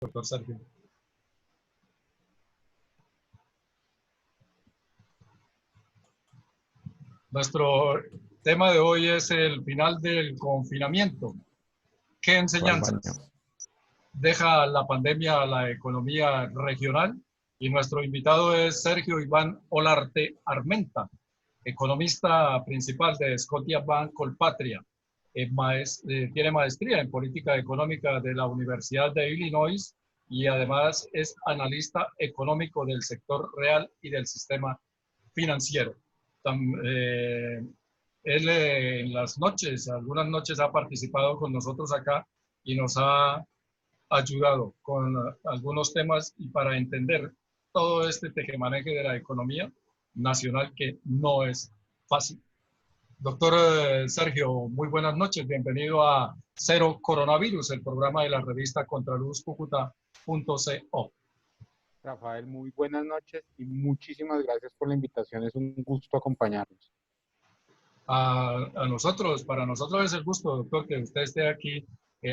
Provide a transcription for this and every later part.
doctor Sergio. Nuestro tema de hoy es el final del confinamiento. ¿Qué enseñanzas deja la pandemia a la economía regional? Y nuestro invitado es Sergio Iván Olarte Armenta, economista principal de Scotiabank Colpatria. Tiene maestría en política económica de la Universidad de Illinois y además es analista económico del sector real y del sistema financiero. Él en las noches, algunas noches ha participado con nosotros acá y nos ha ayudado con algunos temas y para entender todo este tejemaneje de la economía nacional que no es fácil. Doctor Sergio, muy buenas noches. Bienvenido a Cero Coronavirus, el programa de la revista contraluzcucuta.co. Rafael, muy buenas noches y muchísimas gracias por la invitación. Es un gusto acompañarnos. A nosotros, para nosotros es el gusto, doctor, que usted esté aquí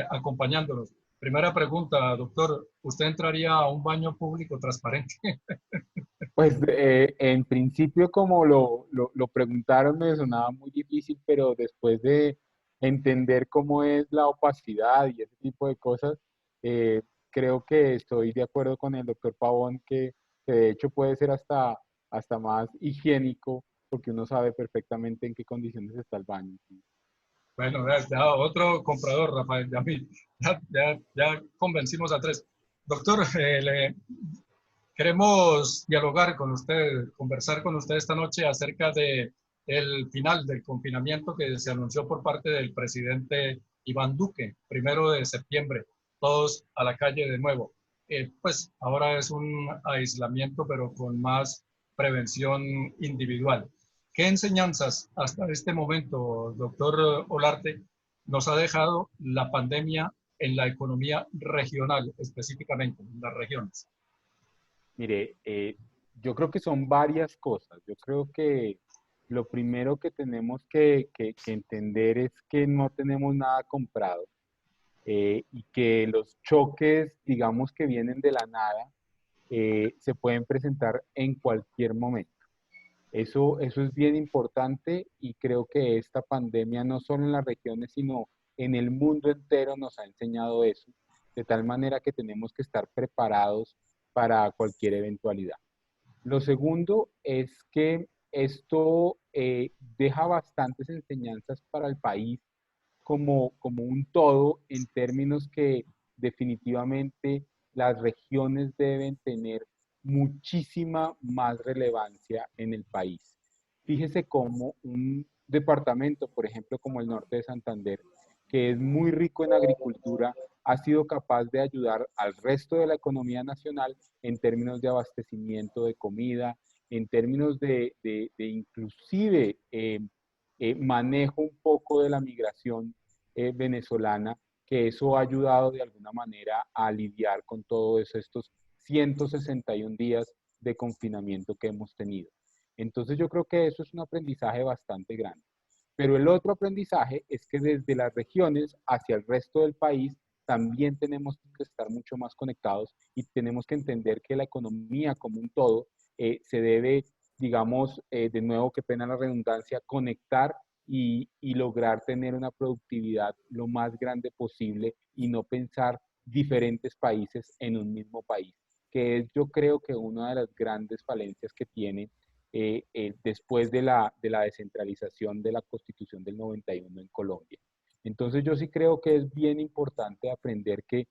acompañándonos. Primera pregunta, doctor, ¿usted entraría a un baño público transparente? Pues en principio, como lo preguntaron, me sonaba muy difícil, pero después de entender cómo es la opacidad y ese tipo de cosas, creo que estoy de acuerdo con el doctor Pavón, que de hecho puede ser hasta más higiénico, porque uno sabe perfectamente en qué condiciones está el baño. Bueno, ya otro comprador, Rafael, ya convencimos a tres. Doctor, queremos dialogar con usted, conversar con usted esta noche acerca de el final del confinamiento que se anunció por parte del presidente Iván Duque, 1 de septiembre, todos a la calle de nuevo. Pues ahora es un aislamiento, pero con más prevención individual. ¿Qué enseñanzas hasta este momento, doctor Olarte, nos ha dejado la pandemia en la economía regional, específicamente en las regiones? Mire, yo creo que son varias cosas. Yo creo que lo primero que tenemos que entender es que no tenemos nada comprado, y que los choques, digamos, que vienen de la nada, se pueden presentar en cualquier momento. Eso es bien importante y creo que esta pandemia no solo en las regiones, sino en el mundo entero nos ha enseñado eso, de tal manera que tenemos que estar preparados para cualquier eventualidad. Lo segundo es que esto deja bastantes enseñanzas para el país como un todo, en términos que definitivamente las regiones deben tener muchísima más relevancia en el país. Fíjese cómo un departamento, por ejemplo, como el norte de Santander, que es muy rico en agricultura, ha sido capaz de ayudar al resto de la economía nacional en términos de abastecimiento de comida, en términos de inclusive manejo un poco de la migración venezolana, que eso ha ayudado de alguna manera a lidiar con todos estos 161 días de confinamiento que hemos tenido. Entonces yo creo que eso es un aprendizaje bastante grande. Pero el otro aprendizaje es que desde las regiones hacia el resto del país también tenemos que estar mucho más conectados y tenemos que entender que la economía como un todo se debe, digamos, de nuevo, qué pena la redundancia, conectar y lograr tener una productividad lo más grande posible y no pensar diferentes países en un mismo país, que es yo creo que una de las grandes falencias que tiene después de la descentralización de la Constitución del 91 en Colombia. Entonces yo sí creo que es bien importante aprender que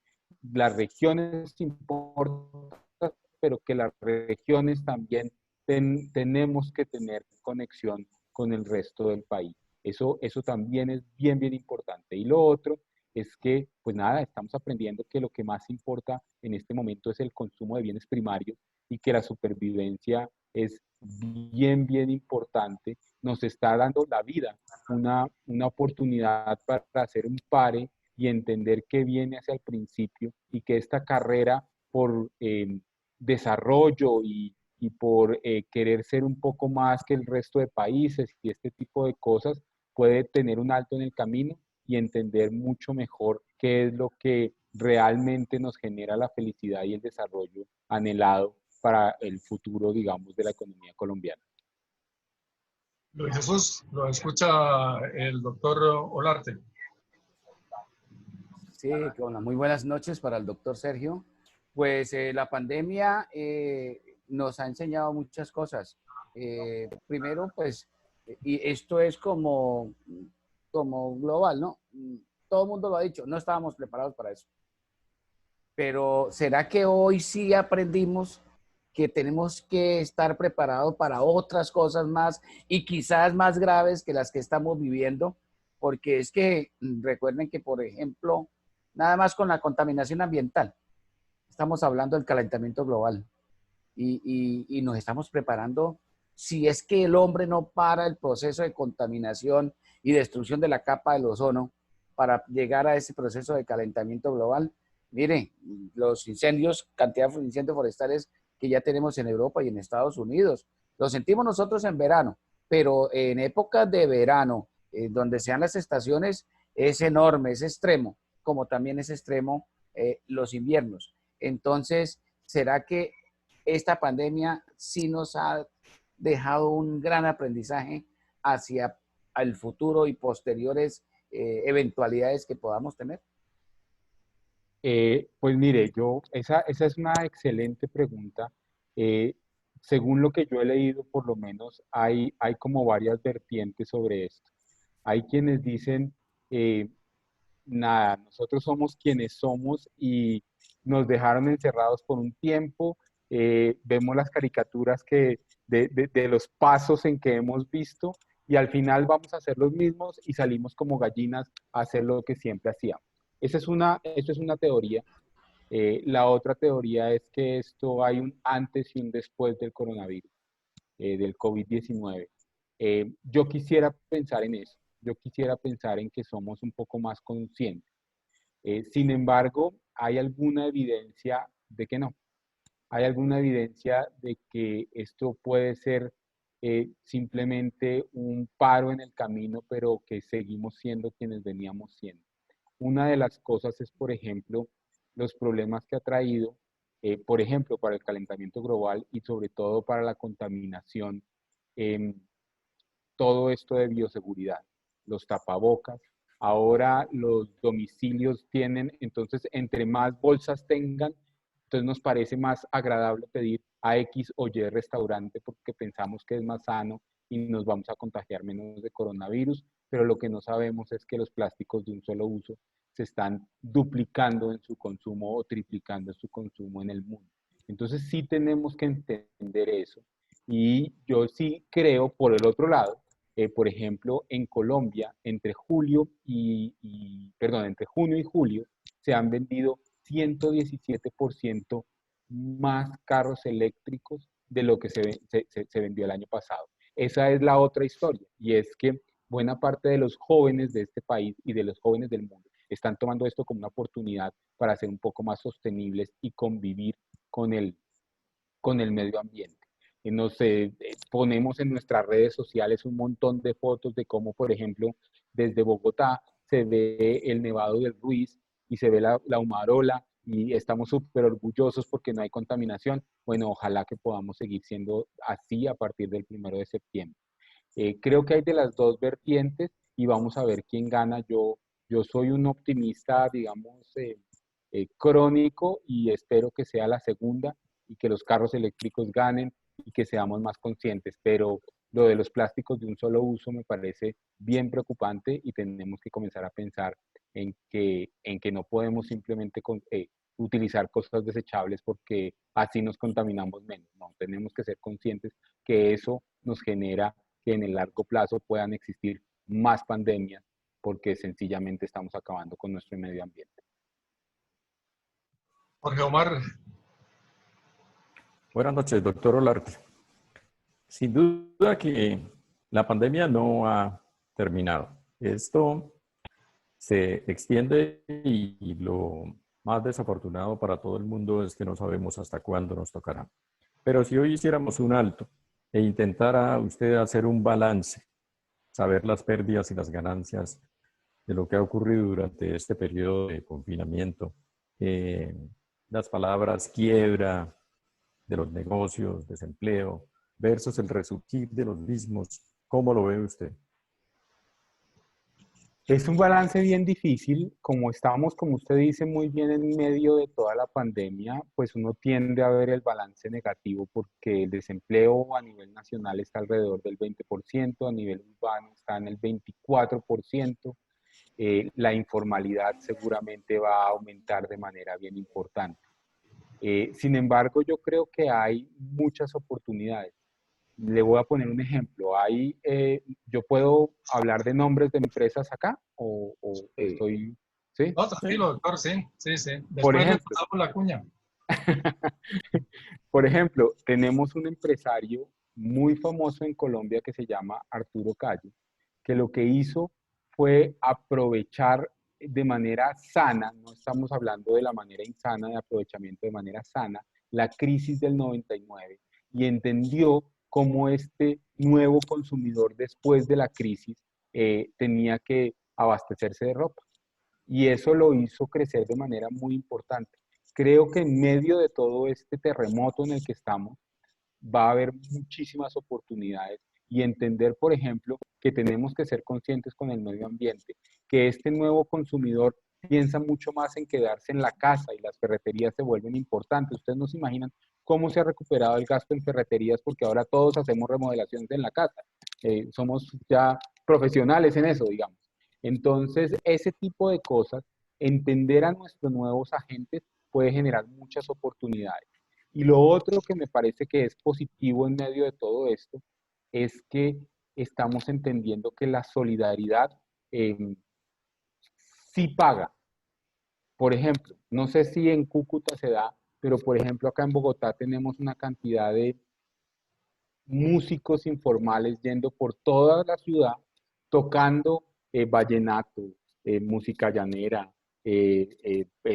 las regiones importan, pero que las regiones también tenemos que tener conexión con el resto del país. Eso también es bien importante. Y lo otro es que, pues nada, estamos aprendiendo que lo que más importa en este momento es el consumo de bienes primarios y que la supervivencia es bien importante. Nos está dando la vida una oportunidad para hacer un pare y entender qué viene hacia el principio y que esta carrera por desarrollo y por querer ser un poco más que el resto de países y este tipo de cosas, puede tener un alto en el camino y entender mucho mejor qué es lo que realmente nos genera la felicidad y el desarrollo anhelado para el futuro, digamos, de la economía colombiana. Luis Jesús, lo escucha el doctor Olarte. Sí, hola, muy buenas noches para el doctor Sergio. Pues la pandemia nos ha enseñado muchas cosas. Primero, pues, y esto es como global, ¿no? Todo el mundo lo ha dicho, no estábamos preparados para eso. Pero ¿será que hoy sí aprendimos que tenemos que estar preparados para otras cosas más y quizás más graves que las que estamos viviendo? Porque es que recuerden que, por ejemplo, nada más con la contaminación ambiental, estamos hablando del calentamiento global y nos estamos preparando. Si es que el hombre no para el proceso de contaminación y destrucción de la capa del ozono para llegar a ese proceso de calentamiento global, mire, los incendios, cantidad de incendios forestales que ya tenemos en Europa y en Estados Unidos, lo sentimos nosotros en verano, pero en épocas de verano, donde sean las estaciones, es enorme, es extremo, como también es extremo los inviernos. Entonces, ¿será que esta pandemia sí nos ha dejado un gran aprendizaje hacia el futuro y posteriores eventualidades que podamos tener? Pues mire, esa es una excelente pregunta. Eh, Según lo que yo he leído, por lo menos, hay como varias vertientes sobre esto. Hay quienes dicen, eh, nada, nosotros somos quienes somos y nos dejaron encerrados por un tiempo. Vemos las caricaturas de los pasos en que hemos visto y al final vamos a hacer los mismos y salimos como gallinas a hacer lo que siempre hacíamos. Esa es una teoría. La otra teoría es que esto hay un antes y un después del coronavirus, del COVID-19. Yo quisiera pensar en eso. Yo quisiera pensar en que somos un poco más conscientes. Sin embargo, hay alguna evidencia de que no. Hay alguna evidencia de que esto puede ser simplemente un paro en el camino, pero que seguimos siendo quienes veníamos siendo. Una de las cosas es, por ejemplo, los problemas que ha traído, por ejemplo, para el calentamiento global y sobre todo para la contaminación, todo esto de bioseguridad, los tapabocas. Ahora los domicilios tienen, entonces, entre más bolsas tengan, entonces nos parece más agradable pedir a X o Y restaurante porque pensamos que es más sano y nos vamos a contagiar menos de coronavirus, pero lo que no sabemos es que los plásticos de un solo uso se están duplicando en su consumo o triplicando en su consumo en el mundo. Entonces sí tenemos que entender eso. Y yo sí creo, por el otro lado, por ejemplo, en Colombia, entre junio y julio, se han vendido 117% más carros eléctricos de lo que se vendió el año pasado. Esa es la otra historia, y es que buena parte de los jóvenes de este país y de los jóvenes del mundo están tomando esto como una oportunidad para ser un poco más sostenibles y convivir con el medio ambiente. Nos ponemos en nuestras redes sociales un montón de fotos de cómo, por ejemplo, desde Bogotá se ve el Nevado del Ruiz y se ve la Humarola y estamos súper orgullosos porque no hay contaminación. Bueno, ojalá que podamos seguir siendo así a partir del 1 de septiembre. Creo que hay de las dos vertientes y vamos a ver quién gana. Yo soy un optimista, digamos, crónico y espero que sea la segunda y que los carros eléctricos ganen y que seamos más conscientes, pero lo de los plásticos de un solo uso me parece bien preocupante y tenemos que comenzar a pensar en que no podemos simplemente utilizar cosas desechables porque así nos contaminamos menos. No, tenemos que ser conscientes que eso nos genera que en el largo plazo puedan existir más pandemias porque sencillamente estamos acabando con nuestro medio ambiente. Jorge Omar. Buenas noches, doctor Olarte. Sin duda que la pandemia no ha terminado. Esto se extiende y lo más desafortunado para todo el mundo es que no sabemos hasta cuándo nos tocará. Pero si hoy hiciéramos un alto e intentara usted hacer un balance, saber las pérdidas y las ganancias de lo que ha ocurrido durante este periodo de confinamiento eh, las palabras quiebra de los negocios, desempleo, versus el resurgir de los mismos. ¿Cómo lo ve usted? Es un balance bien difícil, como estamos, como usted dice, muy bien en medio de toda la pandemia, pues uno tiende a ver el balance negativo porque el desempleo a nivel nacional está alrededor del 20%, a nivel urbano está en el 24%, la informalidad seguramente va a aumentar de manera bien importante. Sin embargo, yo creo que hay muchas oportunidades. Le voy a poner un ejemplo. ¿Yo puedo hablar de nombres de empresas acá? ¿O Sí. estoy...? ¿Sí? No, Sí. tranquilo, doctor, sí, sí, sí. Por Después le ejemplo, pasamos la cuña. por ejemplo, tenemos un empresario muy famoso en Colombia que se llama Arturo Calle, que lo que hizo fue aprovechar de manera sana, no estamos hablando de la manera insana de aprovechamiento, de manera sana, la crisis del 99 y entendió cómo este nuevo consumidor después de la crisis tenía que abastecerse de ropa. Y eso lo hizo crecer de manera muy importante. Creo que en medio de todo este terremoto en el que estamos, va a haber muchísimas oportunidades y entender, por ejemplo, que tenemos que ser conscientes con el medio ambiente, que este nuevo consumidor piensa mucho más en quedarse en la casa y las ferreterías se vuelven importantes. Ustedes no se imaginan cómo se ha recuperado el gasto en ferreterías porque ahora todos hacemos remodelaciones en la casa. Somos ya profesionales en eso, digamos. Entonces, ese tipo de cosas, entender a nuestros nuevos agentes puede generar muchas oportunidades. Y lo otro que me parece que es positivo en medio de todo esto es que estamos entendiendo que la solidaridad sí paga. Por ejemplo, no sé si en Cúcuta se da, pero por ejemplo acá en Bogotá tenemos una cantidad de músicos informales yendo por toda la ciudad tocando vallenato, música llanera,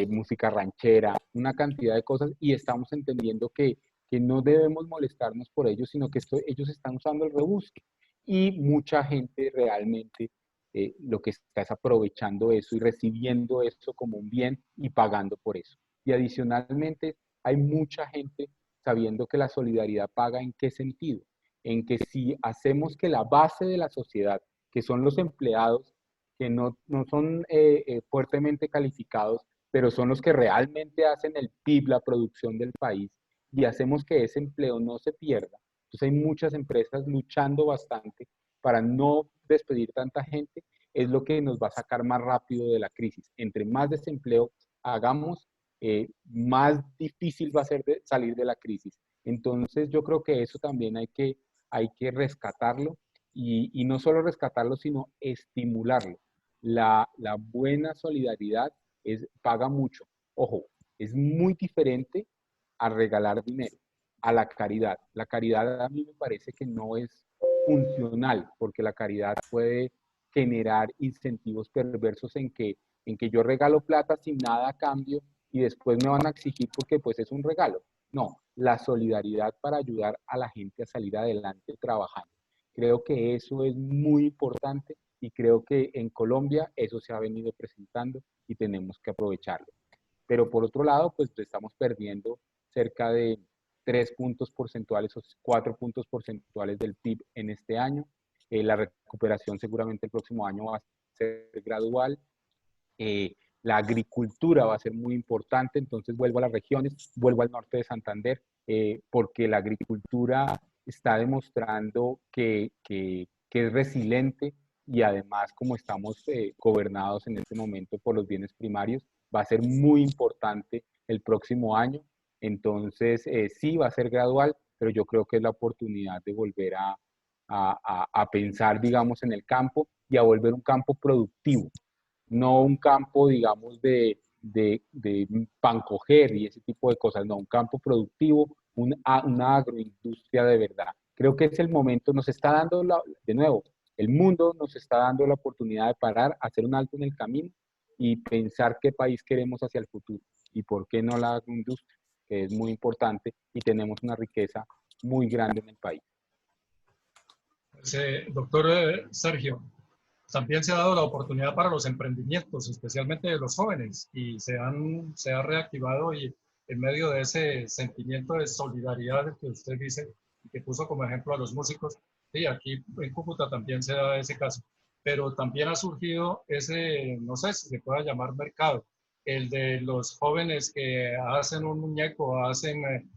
música ranchera, una cantidad de cosas y estamos entendiendo que no debemos molestarnos por ellos, sino que ellos están usando el rebusque y mucha gente realmente lo que está es aprovechando eso y recibiendo eso como un bien y pagando por eso. Y adicionalmente hay mucha gente sabiendo que la solidaridad paga en qué sentido, en que si hacemos que la base de la sociedad, que son los empleados, que no son fuertemente calificados, pero son los que realmente hacen el PIB, la producción del país, y hacemos que ese empleo no se pierda. Entonces hay muchas empresas luchando bastante para no despedir tanta gente, es lo que nos va a sacar más rápido de la crisis. Entre más desempleo hagamos, más difícil va a ser salir de la crisis. Entonces yo creo que eso también hay que rescatarlo y no solo rescatarlo, sino estimularlo. La buena solidaridad paga mucho. Ojo, es muy diferente a regalar dinero, a la caridad. La caridad a mí me parece que no es funcional, porque la caridad puede generar incentivos perversos en que yo regalo plata sin nada a cambio y después me van a exigir porque pues es un regalo. No, la solidaridad para ayudar a la gente a salir adelante trabajando. Creo que eso es muy importante y creo que en Colombia eso se ha venido presentando y tenemos que aprovecharlo. Pero por otro lado, pues estamos perdiendo cerca de 3 puntos porcentuales o 4 puntos porcentuales del PIB en este año. La recuperación seguramente el próximo año va a ser gradual. La agricultura va a ser muy importante, entonces vuelvo a las regiones, vuelvo al norte de Santander, porque la agricultura está demostrando que es resiliente y además como estamos gobernados en este momento por los bienes primarios, va a ser muy importante el próximo año. Entonces, sí, va a ser gradual, pero yo creo que es la oportunidad de volver a pensar, digamos, en el campo y a volver un campo productivo, no un campo, digamos, de pancoger y ese tipo de cosas, no, un campo productivo, una agroindustria de verdad. Creo que es el momento, nos está dando, de nuevo, el mundo nos está dando la oportunidad de parar, hacer un alto en el camino y pensar qué país queremos hacia el futuro y por qué no la agroindustria, que es muy importante y tenemos una riqueza muy grande en el país. Doctor Sergio, también se ha dado la oportunidad para los emprendimientos, especialmente de los jóvenes, y se ha reactivado y en medio de ese sentimiento de solidaridad que usted dice y que puso como ejemplo a los músicos, sí, aquí en Cúcuta también se da ese caso, pero también ha surgido ese, no sé si se pueda llamar mercado, el de los jóvenes que hacen un muñeco, hacen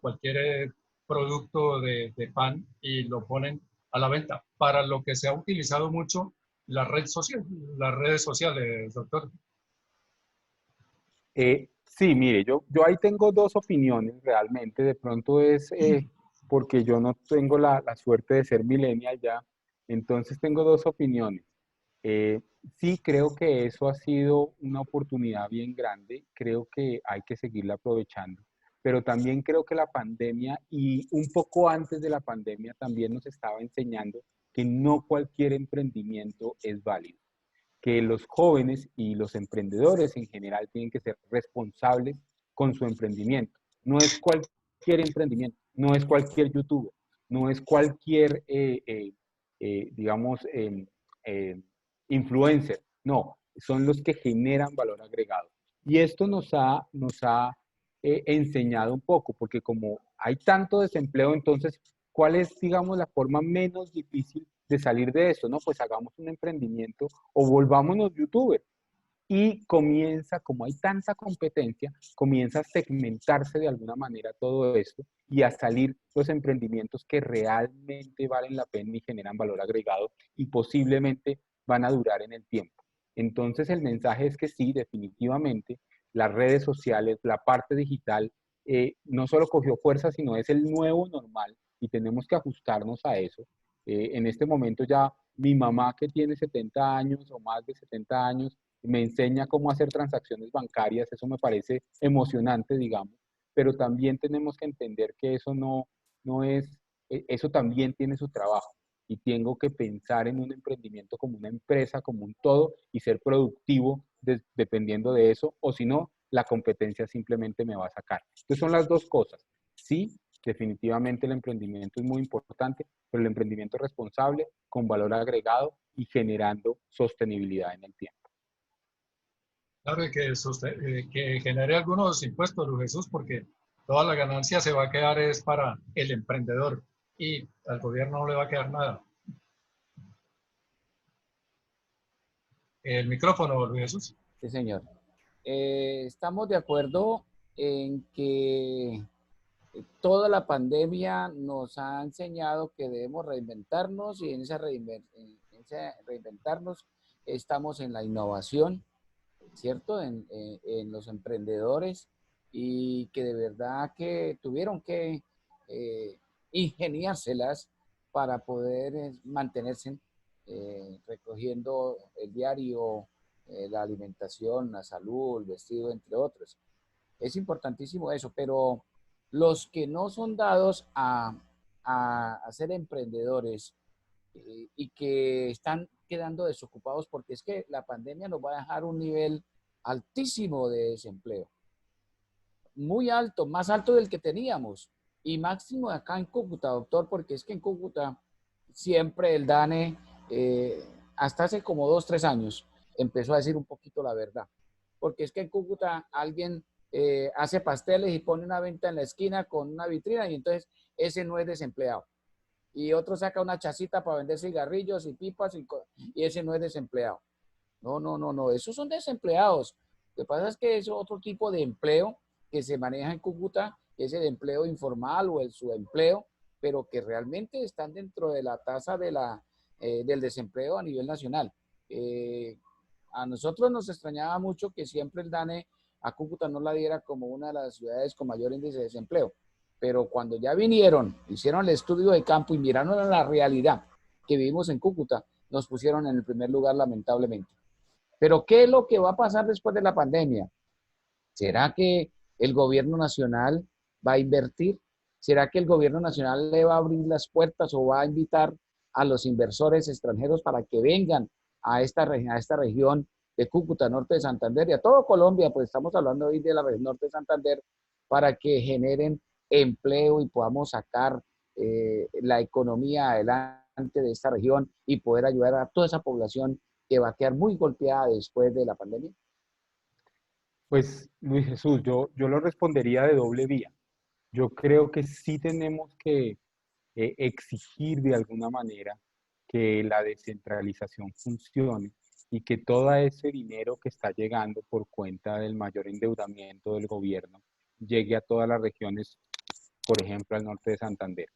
cualquier producto de pan y lo ponen a la venta, para lo que se ha utilizado mucho la red social, las redes sociales, doctor. Sí, mire, yo ahí tengo dos opiniones realmente. De pronto es porque yo no tengo la suerte de ser millennial ya, entonces tengo dos opiniones. Eh, sí, creo que eso ha sido una oportunidad bien grande, creo que hay que seguirla aprovechando, pero también creo que la pandemia y un poco antes de la pandemia también nos estaba enseñando que no cualquier emprendimiento es válido, que los jóvenes y los emprendedores en general tienen que ser responsables con su emprendimiento. No es cualquier emprendimiento, no es cualquier youtuber, no es cualquier, digamos, eh, influencer, no, son los que generan valor agregado. Y esto nos ha enseñado un poco, porque como hay tanto desempleo, entonces, ¿cuál es, digamos, la forma menos difícil de salir de esto? No, pues hagamos un emprendimiento o volvámonos youtubers. Y comienza, como hay tanta competencia, comienza a segmentarse de alguna manera todo esto y a salir los emprendimientos que realmente valen la pena y generan valor agregado y posiblemente van a durar en el tiempo. Entonces el mensaje es que sí, definitivamente, las redes sociales, la parte digital, no solo cogió fuerza, sino es el nuevo normal y tenemos que ajustarnos a eso. En este momento ya mi mamá que tiene 70 años o más de 70 años, me enseña cómo hacer transacciones bancarias, eso me parece emocionante, digamos, pero también tenemos que entender que eso no es, eso también tiene su trabajo y tengo que pensar en un emprendimiento como una empresa, como un todo y ser productivo dependiendo de eso, o si no, la competencia simplemente me va a sacar. Entonces son las dos cosas. Sí, definitivamente el emprendimiento es muy importante, pero el emprendimiento responsable, con valor agregado y generando sostenibilidad en el tiempo. Claro, y que genere algunos impuestos, Luis Jesús, porque toda la ganancia se va a quedar es para el emprendedor y al gobierno no le va a quedar nada. El micrófono, Luis Jesús. Sí, señor. Estamos de acuerdo en que toda la pandemia nos ha enseñado que debemos reinventarnos y en ese reinventarnos estamos en la innovación, ¿cierto? En los emprendedores y que de verdad que tuvieron que ingeniárselas para poder mantenerse recogiendo el diario, la alimentación, la salud, el vestido, entre otros. Es importantísimo eso, pero los que no son dados a ser emprendedores y que están quedando desocupados porque es que la pandemia nos va a dejar un nivel altísimo de desempleo, muy alto, más alto del que teníamos y máximo acá en Cúcuta, doctor, porque es que en Cúcuta siempre el DANE, hasta hace como 2, 3 años, empezó a decir un poquito la verdad, porque es que en Cúcuta alguien hace pasteles y pone una venta en la esquina con una vitrina y entonces ese no es desempleado y otro saca una chacita para vender cigarrillos y pipas y ese no es desempleado. No, no, no, no, esos son desempleados. Lo que pasa es que es otro tipo de empleo que se maneja en Cúcuta, que es el empleo informal o el subempleo, pero que realmente están dentro de la tasa del desempleo a nivel nacional. A nosotros nos extrañaba mucho que siempre el DANE a Cúcuta no la diera como una de las ciudades con mayor índice de desempleo. Pero cuando ya vinieron, hicieron el estudio de campo y miraron la realidad que vivimos en Cúcuta, nos pusieron en el primer lugar lamentablemente. Pero ¿qué es lo que va a pasar después de la pandemia? ¿Será que el gobierno nacional va a invertir? ¿Será que el gobierno nacional le va a abrir las puertas o va a invitar a los inversores extranjeros para que vengan a esta región de Cúcuta, norte de Santander y a todo Colombia? Pues estamos hablando hoy de la región norte de Santander para que generen empleo y podamos sacar la economía adelante de esta región y poder ayudar a toda esa población que va a quedar muy golpeada después de la pandemia? Pues Luis Jesús, yo lo respondería de doble vía. Yo creo que sí tenemos que exigir de alguna manera que la descentralización funcione y que todo ese dinero que está llegando por cuenta del mayor endeudamiento del gobierno llegue a todas las regiones, por ejemplo, al norte de Santander.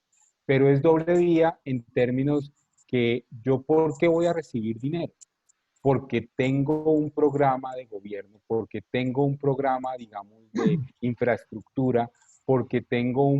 Pero es doble vía en términos que yo, ¿por qué voy a recibir dinero? Porque tengo un programa de gobierno, porque tengo un programa, digamos, de infraestructura, porque tengo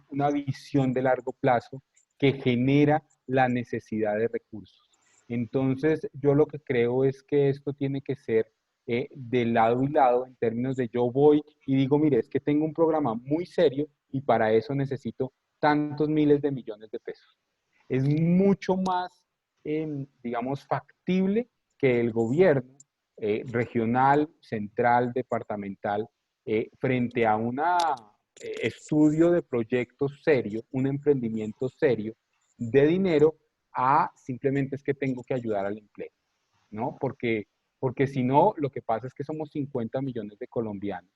una visión de largo plazo que genera la necesidad de recursos. Entonces, yo lo que creo es que esto tiene que ser de lado y lado en términos de yo voy y digo, mire, es que tengo un programa muy serio y para eso necesito tantos miles de millones de pesos. Es mucho más, digamos, factible que el gobierno regional, central, departamental, frente a un estudio de proyectos serio, un emprendimiento serio de dinero, a simplemente es que tengo que ayudar al empleo, ¿no? Porque si no, lo que pasa es que somos 50 millones de colombianos,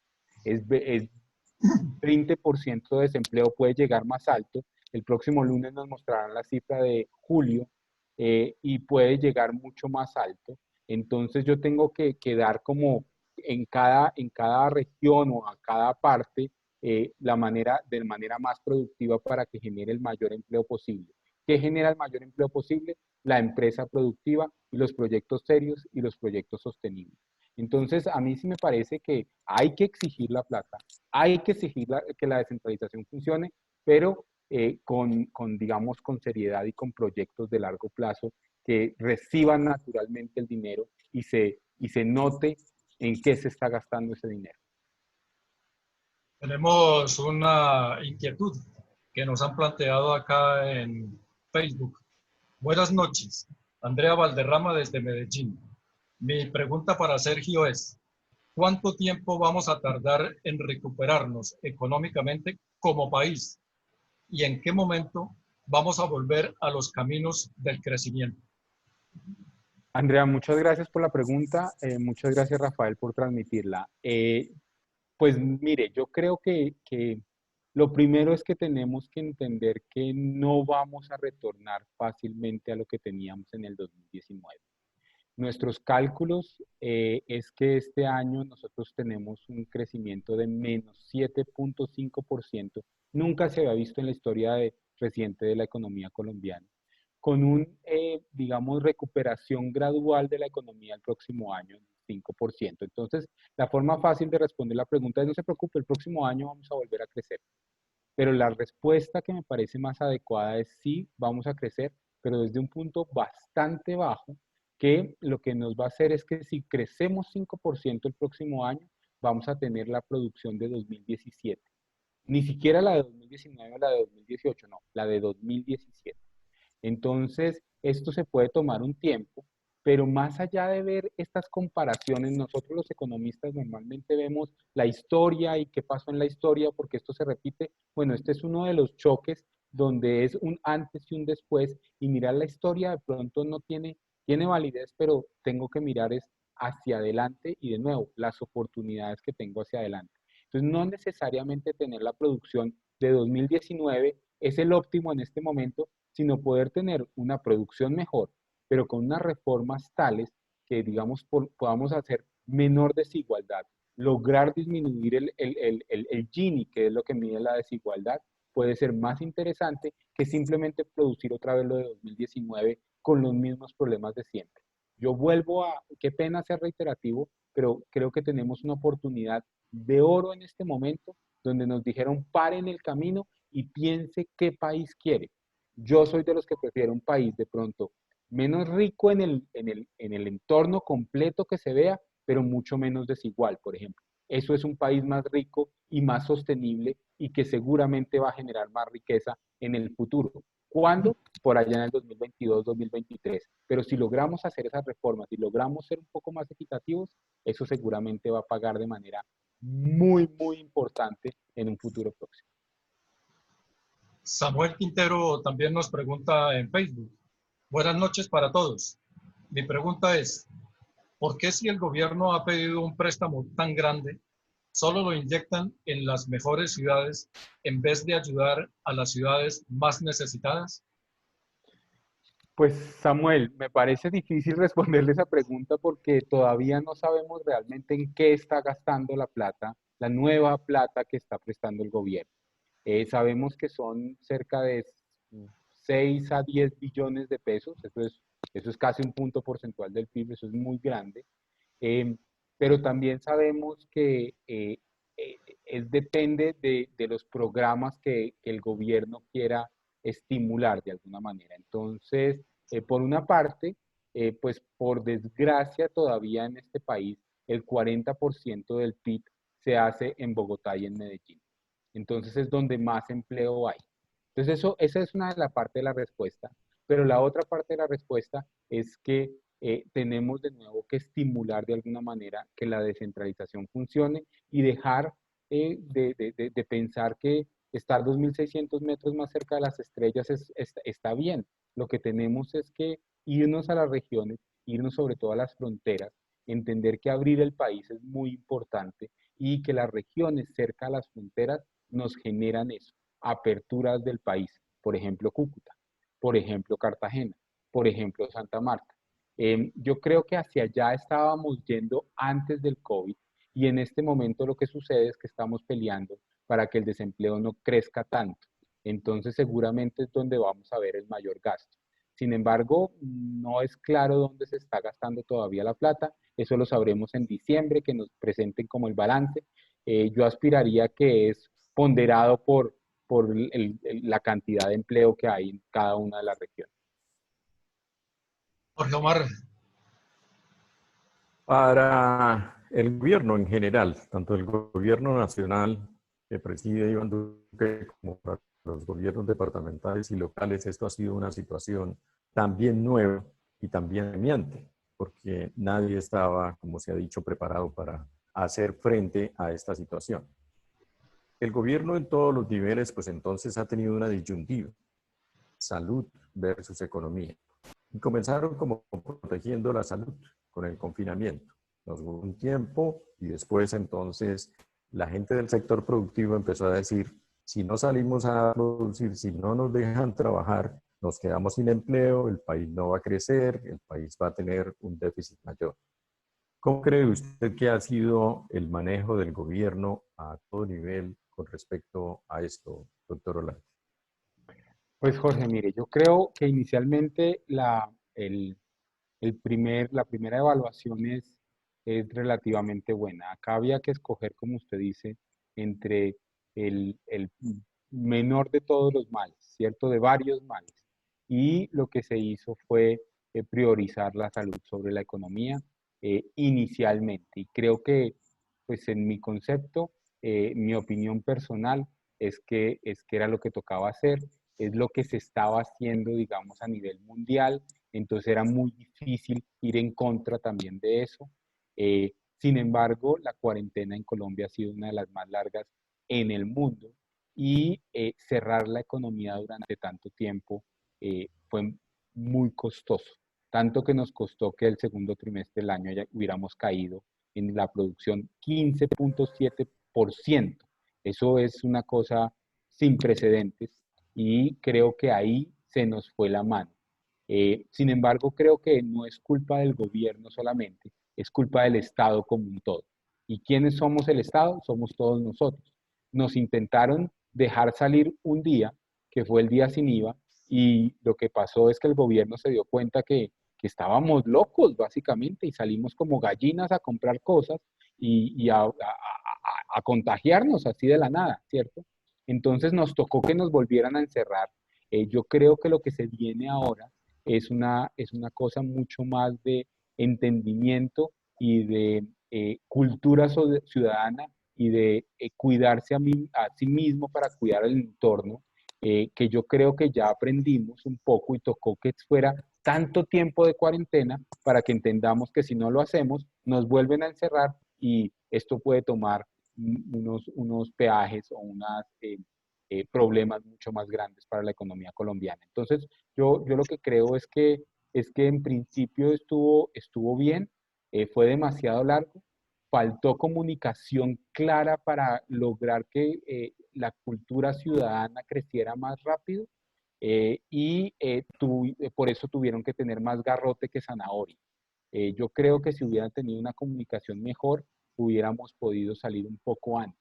es 20% de desempleo, puede llegar más alto. El próximo lunes nos mostrarán la cifra de julio y puede llegar mucho más alto. Entonces yo tengo que dar como en cada región o a cada parte de manera más productiva para que genere el mayor empleo posible. ¿Qué genera el mayor empleo posible? La empresa productiva y los proyectos serios y los proyectos sostenibles. Entonces, a mí sí me parece que hay que exigir la plata, hay que exigir que la descentralización funcione, pero digamos, con seriedad y con proyectos de largo plazo que reciban naturalmente el dinero y se note en qué se está gastando ese dinero. Tenemos una inquietud que nos han planteado acá en Facebook. Buenas noches, Andrea Valderrama desde Medellín. Mi pregunta para Sergio es, ¿cuánto tiempo vamos a tardar en recuperarnos económicamente como país? ¿Y en qué momento vamos a volver a los caminos del crecimiento? Andrea, muchas gracias por la pregunta. Muchas gracias, Rafael, por transmitirla. Pues mire, yo creo que lo primero es que tenemos que entender que no vamos a retornar fácilmente a lo que teníamos en el 2019. Nuestros cálculos es que este año nosotros tenemos un crecimiento de menos 7.5%. Nunca se había visto en la historia reciente de la economía colombiana, con digamos, recuperación gradual de la economía el próximo año, 5%. Entonces, la forma fácil de responder la pregunta es no se preocupe, el próximo año vamos a volver a crecer. Pero la respuesta que me parece más adecuada es sí, vamos a crecer, pero desde un punto bastante bajo, que lo que nos va a hacer es que si crecemos 5% el próximo año, vamos a tener la producción de 2017. Ni siquiera la de 2019 o la de 2018, no, la de 2017. Entonces, esto se puede tomar un tiempo, pero más allá de ver estas comparaciones, nosotros los economistas normalmente vemos la historia y qué pasó en la historia, porque esto se repite. Bueno, este es uno de los choques donde es un antes y un después, y mirar la historia de pronto no tiene validez, pero tengo que mirar es hacia adelante y de nuevo, las oportunidades que tengo hacia adelante. Entonces, no necesariamente tener la producción de 2019 es el óptimo en este momento, sino poder tener una producción mejor, pero con unas reformas tales que, digamos, podamos hacer menor desigualdad, lograr disminuir el Gini, que es lo que mide la desigualdad, puede ser más interesante que simplemente producir otra vez lo de 2019 con los mismos problemas de siempre. Yo vuelvo qué pena ser reiterativo, pero creo que tenemos una oportunidad de oro en este momento donde nos dijeron paren el camino y piense qué país quiere. Yo soy de los que prefiero un país de pronto menos rico en el entorno completo que se vea, pero mucho menos desigual, por ejemplo. Eso es un país más rico y más sostenible y que seguramente va a generar más riqueza en el futuro. ¿Cuándo? Por allá en el 2022, 2023. Pero si logramos hacer esas reformas y logramos ser un poco más equitativos, eso seguramente va a pagar de manera muy, muy importante en un futuro próximo. Samuel Quintero también nos pregunta en Facebook, Buenas noches para todos. Mi pregunta es, ¿por qué si el gobierno ha pedido un préstamo tan grande, solo lo inyectan en las mejores ciudades en vez de ayudar a las ciudades más necesitadas? Pues Samuel, me parece difícil responderle esa pregunta porque todavía no sabemos realmente en qué está gastando la plata, la nueva plata que está prestando el gobierno. Sabemos que son cerca de 6 a 10 billones de pesos, eso es casi un punto porcentual del PIB, eso es muy grande. Eh, pero también sabemos que depende de los programas que el gobierno quiera estimular de alguna manera. Entonces, por una parte, pues por desgracia todavía en este país el 40% del PIB se hace en Bogotá y en Medellín. Entonces es donde más empleo hay. Entonces esa es una de la parte de la respuesta, pero la otra parte de la respuesta es que tenemos de nuevo que estimular de alguna manera que la descentralización funcione y dejar de pensar que estar 2.600 metros más cerca de las estrellas está bien. Lo que tenemos es que irnos a las regiones, irnos sobre todo a las fronteras, entender que abrir el país es muy importante y que las regiones cerca a las fronteras nos generan eso, aperturas del país, por ejemplo Cúcuta, por ejemplo Cartagena, por ejemplo Santa Marta. Yo creo que hacia allá estábamos yendo antes del COVID y en este momento lo que sucede es que estamos peleando para que el desempleo no crezca tanto. Entonces seguramente es donde vamos a ver el mayor gasto. Sin embargo, no es claro dónde se está gastando todavía la plata. Eso lo sabremos en diciembre, que nos presenten como el balance. Yo aspiraría que es ponderado por la cantidad de empleo que hay en cada una de las regiones. Jorge Omar, Para el gobierno en general, tanto el gobierno nacional que preside Iván Duque como para los gobiernos departamentales y locales, esto ha sido una situación también nueva y también premiante, porque nadie estaba, como se ha dicho, preparado para hacer frente a esta situación. El gobierno en todos los niveles, pues entonces ha tenido una disyuntiva, salud versus economía. Y comenzaron como protegiendo la salud con el confinamiento. Nos duró un tiempo y después entonces la gente del sector productivo empezó a decir, si no salimos a producir, si no nos dejan trabajar, nos quedamos sin empleo, el país no va a crecer, el país va a tener un déficit mayor. ¿Cómo cree usted que ha sido el manejo del gobierno a todo nivel con respecto a esto, doctor Olarte? Pues Jorge, mire, yo creo que inicialmente la primera evaluación es relativamente buena. Acá había que escoger, como usted dice, entre el menor de todos los males, ¿cierto? De varios males. Y lo que se hizo fue priorizar la salud sobre la economía inicialmente. Y creo que, pues en mi concepto, mi opinión personal es que era lo que tocaba hacer, es lo que se estaba haciendo, digamos, a nivel mundial, entonces era muy difícil ir en contra también de eso. Sin embargo, la cuarentena en Colombia ha sido una de las más largas en el mundo y cerrar la economía durante tanto tiempo fue muy costoso, tanto que nos costó que el segundo trimestre del año ya hubiéramos caído en la producción 15.7%. Eso es una cosa sin precedentes y creo que ahí se nos fue la mano. Sin embargo, creo que no es culpa del gobierno solamente, es culpa del Estado como un todo. ¿Y quiénes somos el Estado? Somos todos nosotros. Nos intentaron dejar salir un día, que fue el día sin IVA, y lo que pasó es que el gobierno se dio cuenta que estábamos locos, básicamente, y salimos como gallinas a comprar cosas y a contagiarnos así de la nada, ¿cierto? Entonces nos tocó que nos volvieran a encerrar. Yo creo que lo que se viene ahora es una cosa mucho más de entendimiento y de cultura ciudadana y de cuidarse a sí mismo para cuidar el entorno, que yo creo que ya aprendimos un poco y tocó que fuera tanto tiempo de cuarentena para que entendamos que si no lo hacemos, nos vuelven a encerrar y esto puede tomar unos peajes o problemas mucho más grandes para la economía colombiana. Entonces, yo lo que creo es que en principio estuvo bien, fue demasiado largo, faltó comunicación clara para lograr que la cultura ciudadana creciera más rápido por eso tuvieron que tener más garrote que zanahoria. Yo creo que si hubieran tenido una comunicación mejor, hubiéramos podido salir un poco antes.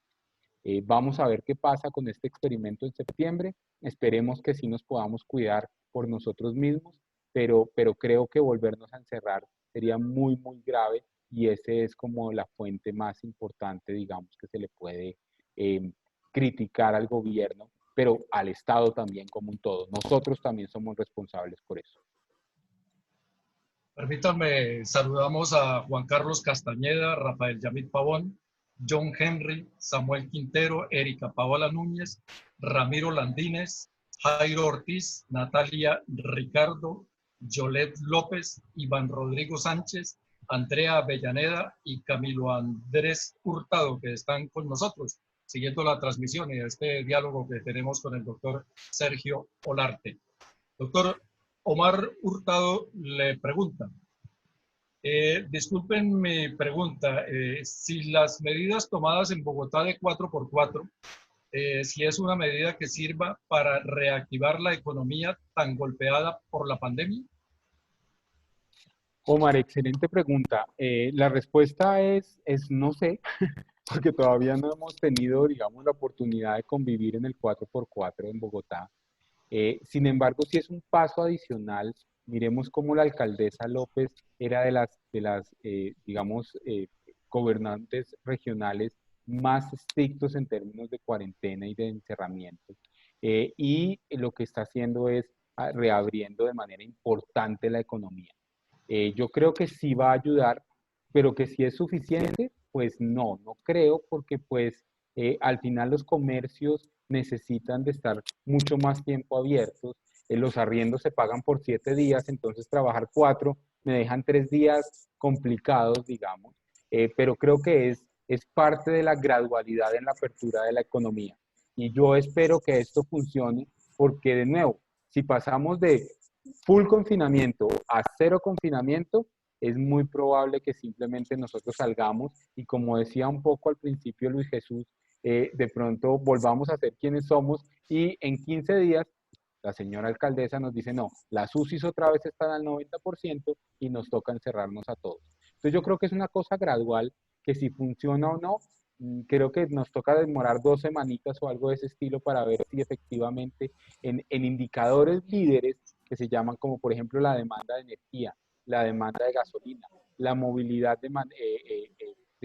Vamos a ver qué pasa con este experimento en septiembre. Esperemos que sí nos podamos cuidar por nosotros mismos, pero creo que volvernos a encerrar sería muy, muy grave y ese es como la fuente más importante, digamos, que se le puede eh, criticar al gobierno, pero al Estado también como un todo. Nosotros también somos responsables por eso. Permítanme, saludamos a Juan Carlos Castañeda, Rafael Yamit Pavón, John Henry, Samuel Quintero, Erika Paola Núñez, Ramiro Landines, Jairo Ortiz, Natalia Ricardo, Yolet López, Iván Rodrigo Sánchez, Andrea Avellaneda y Camilo Andrés Hurtado, que están con nosotros siguiendo la transmisión y este diálogo que tenemos con el doctor Sergio Olarte. Doctor Omar Hurtado le pregunta, disculpen mi pregunta, si las medidas tomadas en Bogotá de 4x4, si es una medida que sirva para reactivar la economía tan golpeada por la pandemia. Omar, excelente pregunta. La respuesta es no sé, porque todavía no hemos tenido, digamos, la oportunidad de convivir en el 4x4 en Bogotá. Sin embargo, si es un paso adicional, miremos cómo la alcaldesa López era de las digamos, gobernantes regionales más estrictos en términos de cuarentena y de encerramiento. Y lo que está haciendo es reabriendo de manera importante la economía. Yo creo que sí va a ayudar, pero que si es suficiente, pues no creo, porque pues al final los comercios necesitan de estar mucho más tiempo abiertos. Los arriendos se pagan por 7 días, entonces trabajar 4 me dejan 3 días complicados, digamos, pero creo que es parte de la gradualidad en la apertura de la economía. Y yo espero que esto funcione porque, de nuevo, si pasamos de full confinamiento a cero confinamiento, es muy probable que simplemente nosotros salgamos y, como decía un poco al principio Luis Jesús, de pronto volvamos a ser quienes somos y en 15 días la señora alcaldesa nos dice, no, las UCIs otra vez están al 90% y nos toca encerrarnos a todos. Entonces yo creo que es una cosa gradual que si funciona o no, creo que nos toca demorar 2 semanitas o algo de ese estilo para ver si efectivamente en indicadores líderes que se llaman como por ejemplo la demanda de energía, la demanda de gasolina, la movilidad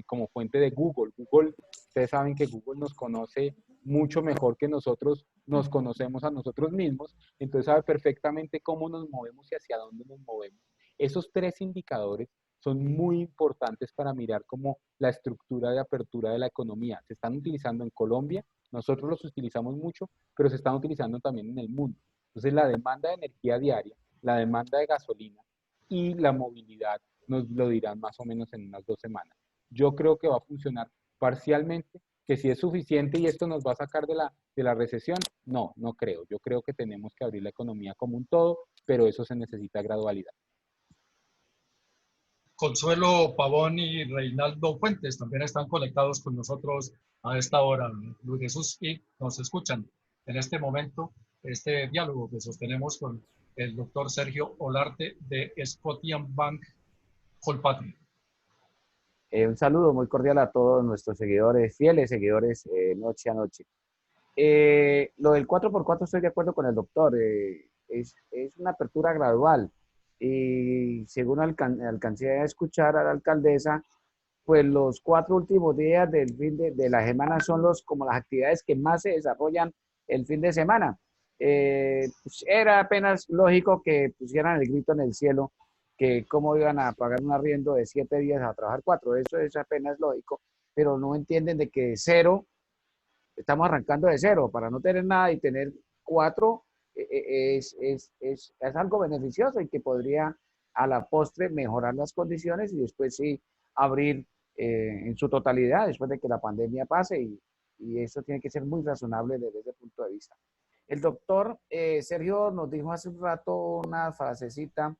como fuente de Google. Google, ustedes saben que Google nos conoce mucho mejor que nosotros nos conocemos a nosotros mismos, entonces sabe perfectamente cómo nos movemos y hacia dónde nos movemos. Esos 3 indicadores son muy importantes para mirar cómo la estructura de apertura de la economía se están utilizando en Colombia, nosotros los utilizamos mucho, pero se están utilizando también en el mundo. Entonces la demanda de energía diaria, la demanda de gasolina y la movilidad nos lo dirán más o menos en unas 2 semanas. Yo creo que va a funcionar parcialmente, que si es suficiente y esto nos va a sacar de la recesión, no creo. Yo creo que tenemos que abrir la economía como un todo, pero eso se necesita gradualidad. Consuelo Pavón y Reinaldo Fuentes también están conectados con nosotros a esta hora, Luis Jesús, y nos escuchan en este momento este diálogo que sostenemos con el doctor Sergio Olarte de Scotian Bank Colpatria. Un saludo muy cordial a todos nuestros seguidores, fieles seguidores, noche a noche. Lo del 4x4 estoy de acuerdo con el doctor, es una apertura gradual y según alcancé a escuchar a la alcaldesa, pues los 4 últimos días del fin de la semana son como las actividades que más se desarrollan el fin de semana. Pues era apenas lógico que pusieran el grito en el cielo que cómo iban a pagar un arriendo de 7 días a trabajar 4. Eso es apenas lógico, pero no entienden de que de cero, estamos arrancando de cero para no tener nada y tener 4 es algo beneficioso y que podría a la postre mejorar las condiciones y después sí abrir en su totalidad después de que la pandemia pase y eso tiene que ser muy razonable desde ese punto de vista. El doctor Sergio nos dijo hace un rato una frasecita,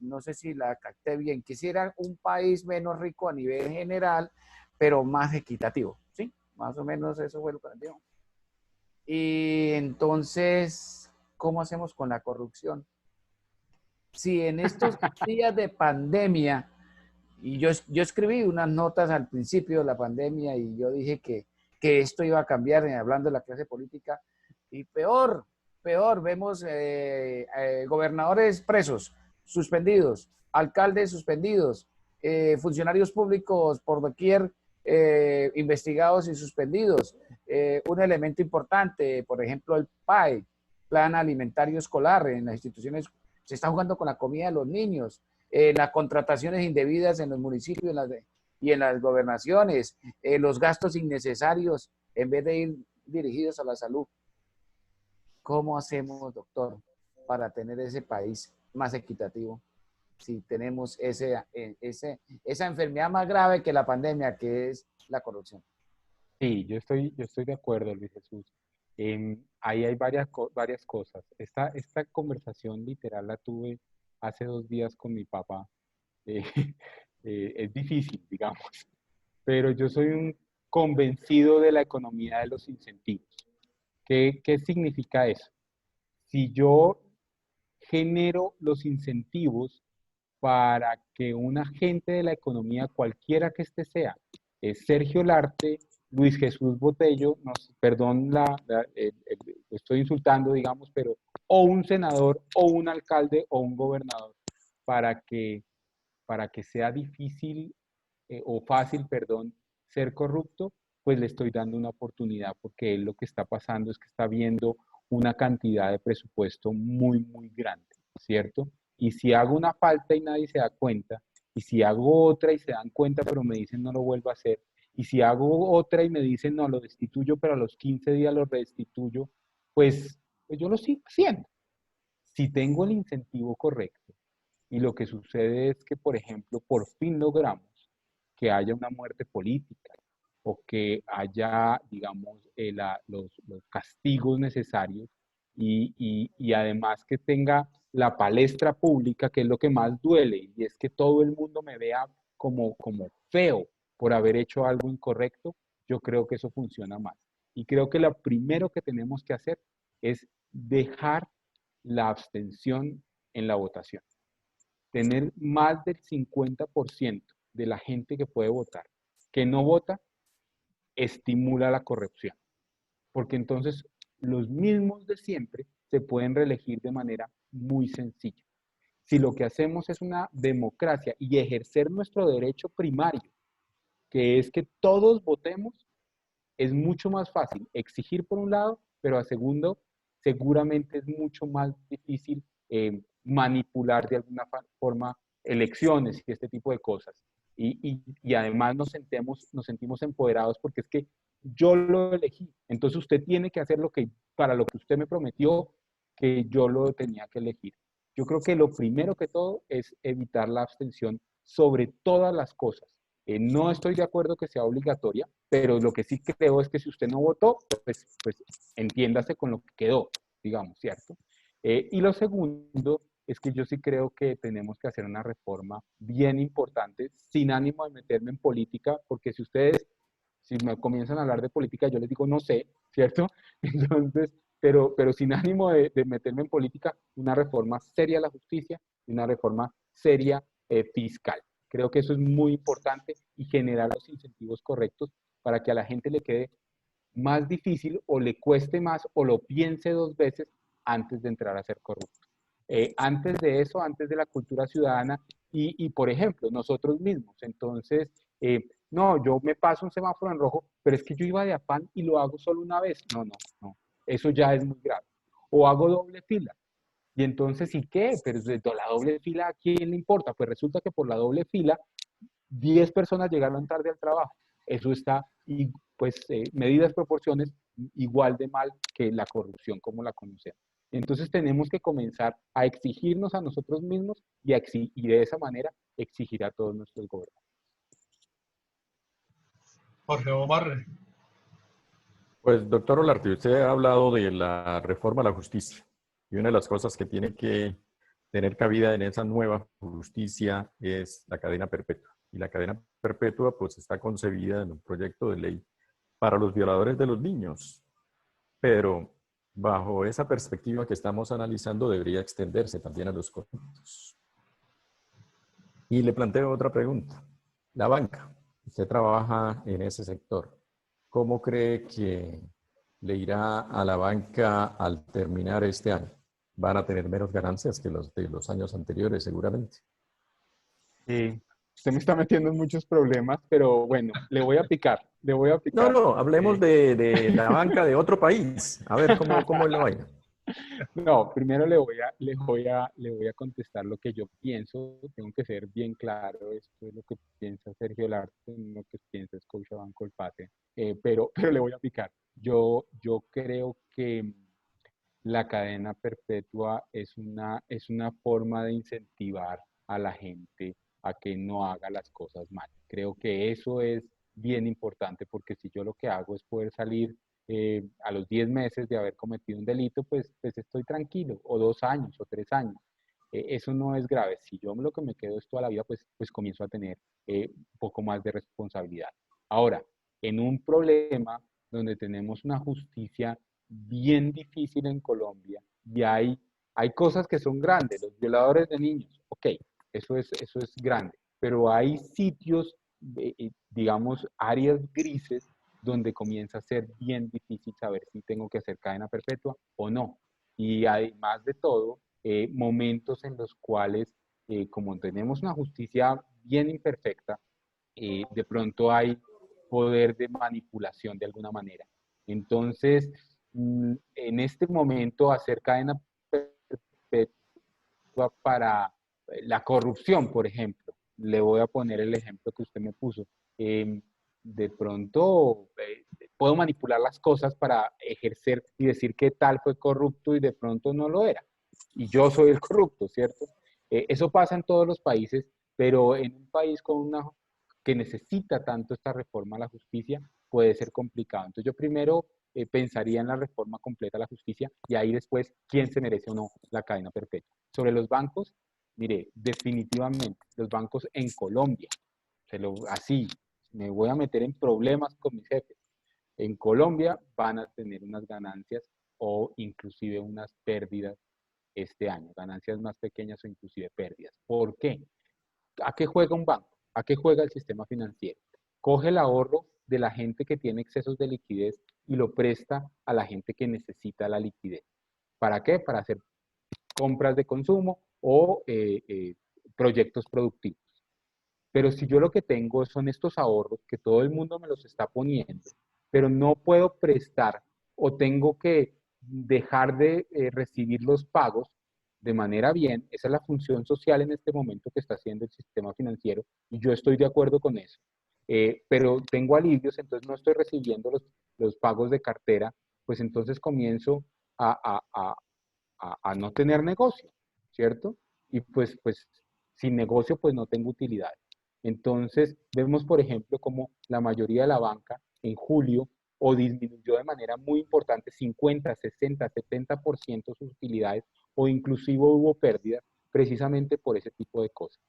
no sé si la capté bien, quisiera un país menos rico a nivel general, pero más equitativo, ¿sí? Más o menos eso fue lo que dijo. Y entonces, ¿cómo hacemos con la corrupción? Si en estos días de pandemia, y yo escribí unas notas al principio de la pandemia y yo dije que esto iba a cambiar hablando de la clase política, y peor, vemos gobernadores presos, suspendidos, alcaldes suspendidos, funcionarios públicos por doquier investigados y suspendidos. Un elemento importante, por ejemplo, el PAE, Plan Alimentario Escolar, en las instituciones se está jugando con la comida de los niños, las contrataciones indebidas en los municipios y en las gobernaciones, los gastos innecesarios en vez de ir dirigidos a la salud. ¿Cómo hacemos, doctor, para tener ese país más equitativo si tenemos esa enfermedad más grave que la pandemia, que es la corrupción? Sí, yo estoy de acuerdo, Luis Jesús. Ahí hay varias cosas. Esta conversación literal la tuve hace 2 días con mi papá. Eh, es difícil, digamos, pero yo soy un convencido de la economía de los incentivos. ¿Qué significa eso? Si yo genero los incentivos para que un agente de la economía, cualquiera que este sea, Sergio Larte, Luis Jesús Botello, perdón, estoy insultando, digamos, pero o un senador, o un alcalde, o un gobernador, para que, para que sea difícil o fácil, perdón, ser corrupto, pues le estoy dando una oportunidad porque él lo que está pasando es que está viendo una cantidad de presupuesto muy, muy grande, ¿cierto? Y si hago una falta y nadie se da cuenta, y si hago otra y se dan cuenta, pero me dicen no lo vuelvo a hacer, y si hago otra y me dicen no, lo destituyo, pero a los 15 días lo restituyo, pues yo lo sigo haciendo. Si tengo el incentivo correcto, y lo que sucede es que, por ejemplo, por fin logramos que haya una muerte política o que haya, digamos, los castigos necesarios y además que tenga la palestra pública, que es lo que más duele, y es que todo el mundo me vea como feo por haber hecho algo incorrecto, yo creo que eso funciona más. Y creo que lo primero que tenemos que hacer es dejar la abstención en la votación. Tener más del 50% de la gente que puede votar, que no vota, estimula la corrupción. Porque entonces los mismos de siempre se pueden reelegir de manera muy sencilla. Si lo que hacemos es una democracia y ejercer nuestro derecho primario, que es que todos votemos, es mucho más fácil exigir por un lado, pero a segundo, seguramente es mucho más difícil manipular de alguna forma elecciones y este tipo de cosas. Y además nos sentimos empoderados porque es que yo lo elegí. Entonces usted tiene que hacer para lo que usted me prometió que yo lo tenía que elegir. Yo creo que lo primero que todo es evitar la abstención sobre todas las cosas. No estoy de acuerdo que sea obligatoria, pero lo que sí creo es que si usted no votó, pues entiéndase con lo que quedó, digamos, ¿cierto? Y lo segundo es que yo sí creo que tenemos que hacer una reforma bien importante, sin ánimo de meterme en política, porque si me comienzan a hablar de política, yo les digo, no sé, ¿cierto? Entonces, pero sin ánimo de meterme en política, una reforma seria a la justicia y una reforma seria fiscal. Creo que eso es muy importante y generar los incentivos correctos para que a la gente le quede más difícil o le cueste más o lo piense 2 veces antes de entrar a ser corrupto. Antes de eso, antes de la cultura ciudadana y por ejemplo, nosotros mismos. Entonces, no, yo me paso un semáforo en rojo, pero es que yo iba de afán y lo hago solo una vez. No. Eso ya es muy grave. O hago doble fila. Y entonces, ¿y qué? Pero la doble fila, ¿a quién le importa? Pues resulta que por la doble fila, 10 personas llegaron tarde al trabajo. Eso está, y pues, medidas proporciones igual de mal que la corrupción como la conocemos. Entonces tenemos que comenzar a exigirnos a nosotros mismos y de esa manera exigir a todos nuestros gobernantes. Jorge Omar, Pues, doctor Olarte, usted ha hablado de la reforma a la justicia. Y una de las cosas que tiene que tener cabida en esa nueva justicia es la cadena perpetua. Y la cadena perpetua, pues, está concebida en un proyecto de ley para los violadores de los niños. Pero bajo esa perspectiva que estamos analizando, debería extenderse también a los corruptos. Y le planteo otra pregunta. La banca, usted trabaja en ese sector. ¿Cómo cree que le irá a la banca al terminar este año? Van a tener menos ganancias que los de los años anteriores, seguramente. Usted me está metiendo en muchos problemas, pero bueno, le voy a picar, le voy a No, picar. no, hablemos de la banca de otro país. A ver cómo es la vaina. No, primero le voy a contestar lo que yo pienso. Tengo que ser bien claro. Esto es lo que piensa Sergio Larte, no lo que piensa Scotiabank Colpatria. Pero le voy a picar. Yo creo que la cadena perpetua es una forma de incentivar a la gente a que no haga las cosas mal. Creo que eso es bien importante porque si yo lo que hago es poder salir a los 10 meses de haber cometido un delito, pues estoy tranquilo, o 2 años, o 3 años. Eso no es grave. Si yo lo que me quedo es toda la vida, pues comienzo a tener un poco más de responsabilidad. Ahora, en un problema donde tenemos una justicia bien difícil en Colombia y hay cosas que son grandes, los violadores de niños, ok, eso es grande, pero hay sitios, digamos, áreas grises donde comienza a ser bien difícil saber si tengo que hacer cadena perpetua o no. Y además de todo, momentos en los cuales, como tenemos una justicia bien imperfecta, de pronto hay poder de manipulación de alguna manera. Entonces, en este momento, hacer cadena perpetua para la corrupción, por ejemplo, le voy a poner el ejemplo que usted me puso. De pronto puedo manipular las cosas para ejercer y decir que tal fue corrupto y de pronto no lo era. Y yo soy el corrupto, ¿cierto? Eso pasa en todos los países, pero en un país con una que necesita tanto esta reforma a la justicia, puede ser complicado. Entonces yo primero pensaría en la reforma completa a la justicia y ahí después quién se merece o no la cadena perpetua. Sobre los bancos, mire, definitivamente los bancos en Colombia, así, me voy a meter en problemas con mis jefes. En Colombia van a tener unas ganancias o inclusive unas pérdidas este año, ganancias más pequeñas o inclusive pérdidas. ¿Por qué? ¿A qué juega un banco? ¿A qué juega el sistema financiero? Coge el ahorro de la gente que tiene excesos de liquidez y lo presta a la gente que necesita la liquidez. ¿Para qué? Para hacer compras de consumo o proyectos productivos. Pero si yo lo que tengo son estos ahorros que todo el mundo me los está poniendo, pero no puedo prestar o tengo que dejar de recibir los pagos de manera bien, esa es la función social en este momento que está haciendo el sistema financiero y yo estoy de acuerdo con eso. Pero tengo alivios, entonces no estoy recibiendo los pagos de cartera, pues entonces comienzo a no tener negocio, ¿cierto? Y pues sin negocio pues no tengo utilidad. Entonces vemos, por ejemplo, como la mayoría de la banca en julio o disminuyó de manera muy importante 50, 60, 70% sus utilidades o inclusive hubo pérdidas precisamente por ese tipo de cosas.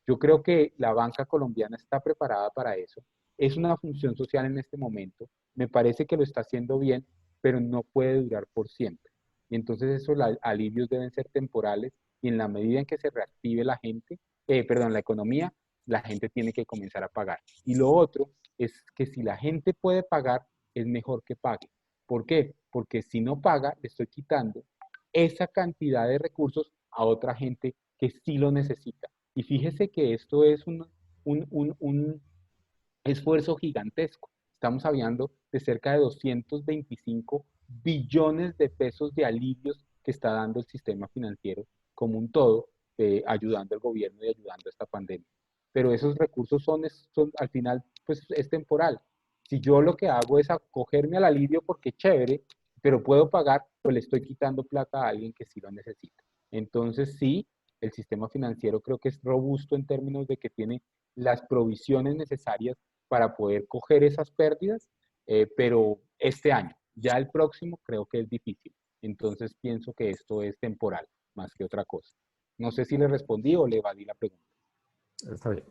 Yo creo que la banca colombiana está preparada para eso. Es una función social en este momento. Me parece que lo está haciendo bien, pero no puede durar por siempre. Y entonces esos alivios deben ser temporales y en la medida en que se reactive la gente, la economía, la gente tiene que comenzar a pagar. Y lo otro es que si la gente puede pagar, es mejor que pague. ¿Por qué? Porque si no paga, le estoy quitando esa cantidad de recursos a otra gente que sí lo necesita. Y fíjese que esto es un esfuerzo gigantesco. Estamos hablando de cerca de 225 billones de pesos de alivios que está dando el sistema financiero como un todo, ayudando al gobierno y ayudando a esta pandemia. Pero esos recursos son al final, pues es temporal. Si yo lo que hago es acogerme al alivio porque es chévere, pero puedo pagar, pues le estoy quitando plata a alguien que sí lo necesita. Entonces sí, el sistema financiero creo que es robusto en términos de que tiene las provisiones necesarias para poder coger esas pérdidas, pero este año, Ya el próximo creo que es difícil. Entonces pienso que esto es temporal, más que otra cosa. No sé si le respondí o le evadí la pregunta. Está bien.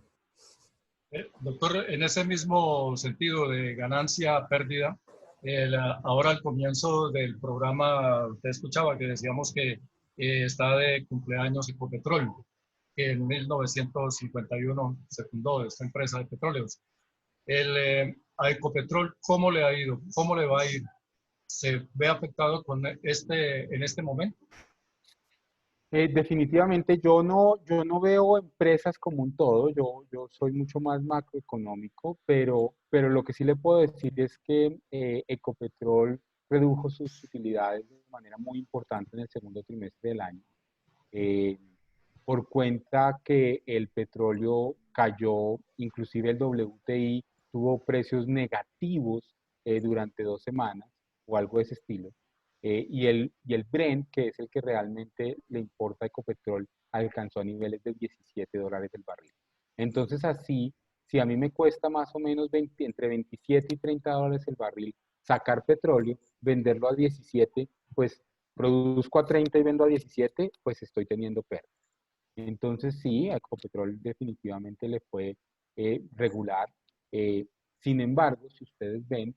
Doctor, en ese mismo sentido de ganancia-pérdida, ahora al comienzo del programa, usted escuchaba que decíamos que está de cumpleaños Ecopetrol, que en 1951 se fundó esta empresa de petróleos. A Ecopetrol, ¿cómo le ha ido? ¿Cómo le va a ir? ¿Se ve afectado en este momento? Definitivamente yo no veo empresas como un todo, yo soy mucho más macroeconómico, pero lo que sí le puedo decir es que Ecopetrol redujo sus utilidades de manera muy importante en el segundo trimestre del año, eh, por cuenta que el petróleo cayó, inclusive el WTI tuvo precios negativos durante 2 semanas o algo de ese estilo. Y el Brent, que es el que realmente le importa a Ecopetrol, alcanzó a niveles de $17 el barril. Entonces así, si a mí me cuesta más o menos entre 27 y $30 el barril sacar petróleo, venderlo a 17, pues produzco a 30 y vendo a 17, pues estoy teniendo pérdida. Entonces sí, a Ecopetrol definitivamente le fue regular. Eh, Sin embargo, si ustedes ven,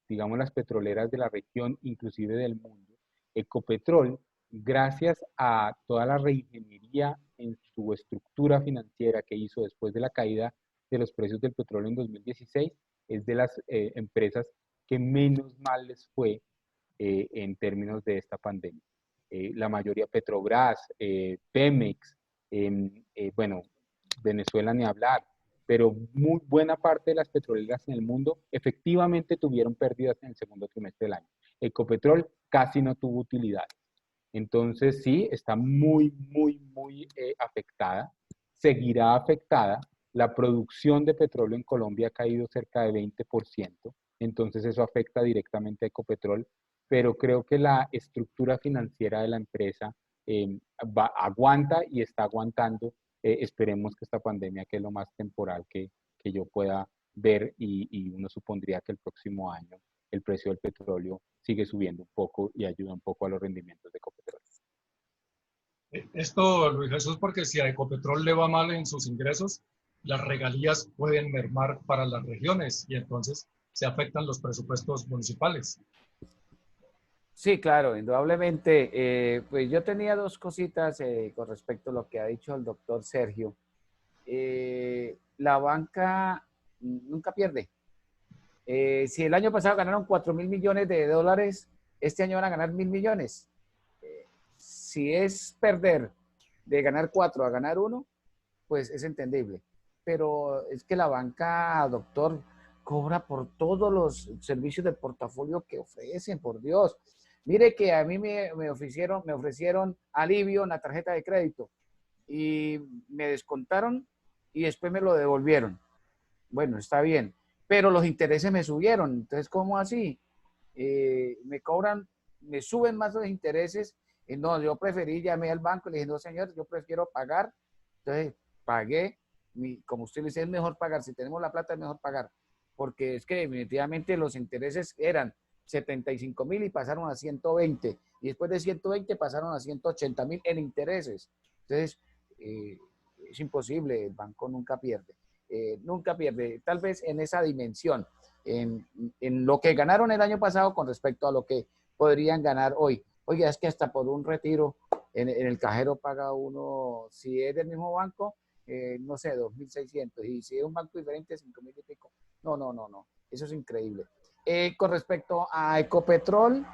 digamos las petroleras de la región, inclusive del mundo, Ecopetrol, gracias a toda la reingeniería en su estructura financiera que hizo después de la caída de los precios del petróleo en 2016, es de las empresas que menos mal les fue en términos de esta pandemia. La mayoría Petrobras, Pemex, bueno, Venezuela ni hablar, pero muy buena parte de las petroleras en el mundo efectivamente tuvieron pérdidas en el segundo trimestre del año. Ecopetrol casi no tuvo utilidades. Entonces sí, está muy afectada, seguirá afectada. La producción de petróleo en Colombia ha caído cerca de 20%, entonces eso afecta directamente a Ecopetrol, pero creo que la estructura financiera de la empresa aguanta y está aguantando. Esperemos que esta pandemia, que es lo más temporal que yo pueda ver, y uno supondría que el próximo año el precio del petróleo sigue subiendo un poco y ayuda un poco a los rendimientos de Ecopetrol. Esto, Luis Jesús, porque si a Ecopetrol le va mal en sus ingresos, las regalías pueden mermar para las regiones y entonces se afectan los presupuestos municipales. Sí, claro, indudablemente. Pues yo tenía dos cositas con respecto a lo que ha dicho el doctor Sergio. La banca nunca pierde. Si el año pasado ganaron 4.000 millones de dólares, este año van a ganar 1.000 millones. Si es perder de ganar 4 a ganar 1, pues es entendible. Pero es que la banca, doctor, cobra por todos los servicios del portafolio que ofrecen, por Dios. Mire que a mí me ofrecieron alivio en la tarjeta de crédito y me descontaron y después me lo devolvieron. Bueno, está bien, pero los intereses me subieron. Entonces, ¿cómo así? Me cobran, me suben más los intereses. Y no, yo preferí, llamé al banco y le dije, no, señor, yo prefiero pagar. Entonces, pagué. Como usted dice, es mejor pagar. Si tenemos la plata, es mejor pagar. Porque es que definitivamente los intereses eran 75.000 y pasaron a 120. Y después de 120 pasaron a 180.000 en intereses. Entonces, es imposible, el banco nunca pierde. Nunca pierde, tal vez en esa dimensión, en lo que ganaron el año pasado con respecto a lo que podrían ganar hoy. Oiga, es que hasta por un retiro en el cajero paga uno, si es del mismo banco, no sé, 2.600, y si es un banco diferente, 5.000 y pico. No, eso es increíble. Con respecto a Ecopetrol,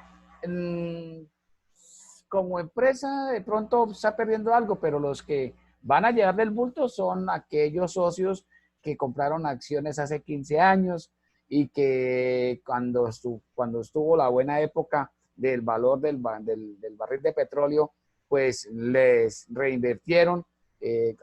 como empresa de pronto está perdiendo algo, pero los que van a llevarle el bulto son aquellos socios que compraron acciones hace 15 años y que cuando estuvo la buena época del valor del barril de petróleo, pues les reinvirtieron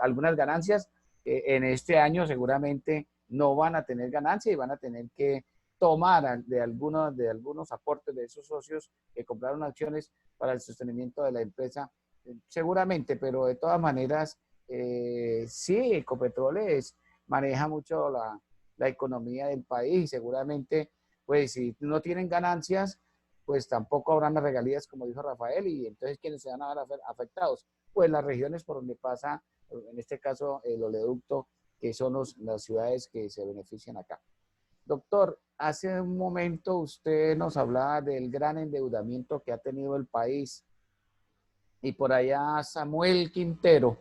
algunas ganancias. En este año seguramente no van a tener ganancia y van a tener que tomar de algunos aportes de esos socios que compraron acciones para el sostenimiento de la empresa, seguramente, pero de todas maneras, sí, Ecopetrol maneja mucho la economía del país y seguramente pues si no tienen ganancias, pues tampoco habrán las regalías, como dijo Rafael, y entonces ¿quiénes se van a ver afectados? Pues las regiones por donde pasa, en este caso el oleoducto, que son las ciudades que se benefician acá. Doctor, hace un momento usted nos hablaba del gran endeudamiento que ha tenido el país y por allá Samuel Quintero,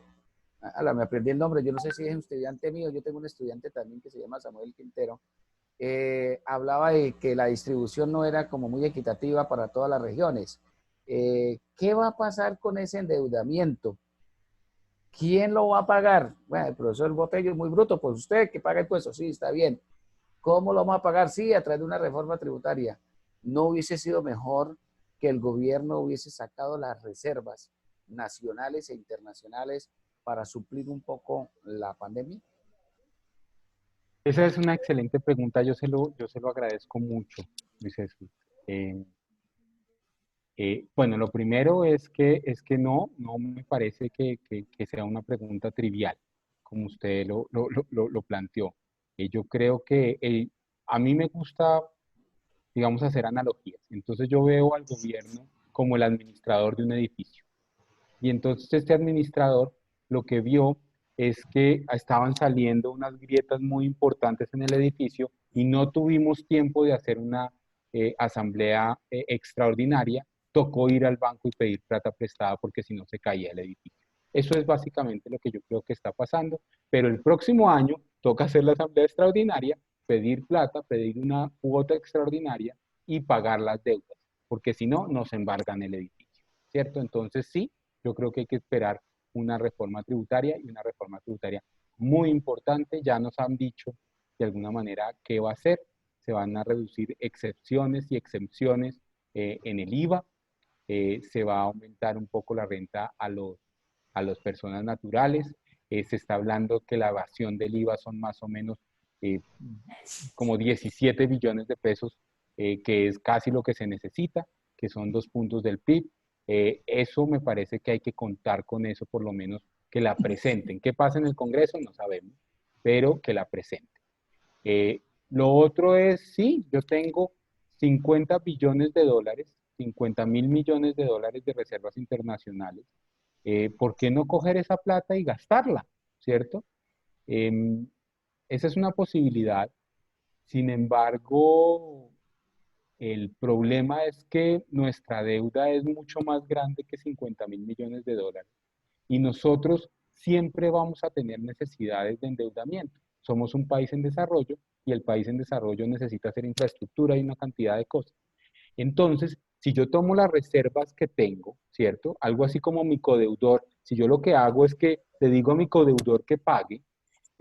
me aprendí el nombre, yo no sé si es un estudiante mío, yo tengo un estudiante también que se llama Samuel Quintero, hablaba de que la distribución no era como muy equitativa para todas las regiones. ¿Qué va a pasar con ese endeudamiento? ¿Quién lo va a pagar? Bueno, el profesor Botello es muy bruto, pues usted que paga impuestos, sí, está bien. ¿Cómo lo vamos a pagar? Sí, a través de una reforma tributaria. ¿No hubiese sido mejor que el gobierno hubiese sacado las reservas nacionales e internacionales para suplir un poco la pandemia? Esa es una excelente pregunta, yo se lo agradezco mucho, Luis Jesús. Bueno, lo primero es que no me parece que sea una pregunta trivial, como usted lo planteó. Yo creo que a mí me gusta, digamos, hacer analogías. Entonces yo veo al gobierno como el administrador de un edificio. Y entonces este administrador lo que vio es que estaban saliendo unas grietas muy importantes en el edificio y no tuvimos tiempo de hacer una asamblea extraordinaria. Tocó ir al banco y pedir plata prestada porque si no se caía el edificio. Eso es básicamente lo que yo creo que está pasando, pero el próximo año toca hacer la asamblea extraordinaria, pedir plata, pedir una cuota extraordinaria y pagar las deudas, porque si no, nos embargan el edificio, ¿cierto? Entonces sí, yo creo que hay que esperar una reforma tributaria y una reforma tributaria muy importante. Ya nos han dicho de alguna manera qué va a hacer. Se van a reducir excepciones y exempciones en el IVA. Se va a aumentar un poco la renta a las personas naturales. Se está hablando que la evasión del IVA son más o menos eh, como 17 billones de pesos, que es casi lo que se necesita, que son 2 puntos del PIB. Eso me parece que hay que contar con eso, por lo menos que la presenten. ¿Qué pasa en el Congreso? No sabemos, pero que la presenten. Lo otro es, sí, yo tengo 50 billones de dólares, 50.000 millones de dólares de reservas internacionales. ¿Por qué no coger esa plata y gastarla? ¿Cierto? Esa es una posibilidad. Sin embargo, el problema es que nuestra deuda es mucho más grande que 50.000 millones de dólares y nosotros siempre vamos a tener necesidades de endeudamiento. Somos un país en desarrollo y el país en desarrollo necesita hacer infraestructura y una cantidad de cosas. Entonces, si yo tomo las reservas que tengo, ¿cierto? Algo así como mi codeudor, si yo lo que hago es que le digo a mi codeudor que pague,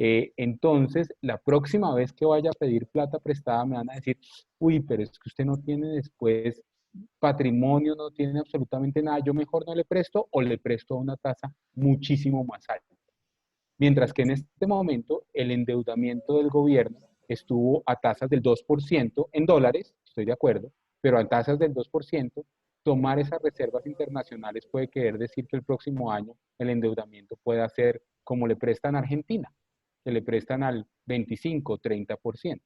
entonces la próxima vez que vaya a pedir plata prestada me van a decir, uy, pero es que usted no tiene después patrimonio, no tiene absolutamente nada, yo mejor no le presto o le presto a una tasa muchísimo más alta. Mientras que en este momento el endeudamiento del gobierno estuvo a tasas del 2% en dólares, estoy de acuerdo, pero a tasas del 2%, tomar esas reservas internacionales puede querer decir que el próximo año el endeudamiento pueda ser como le prestan a Argentina, que le prestan al 25, 30%,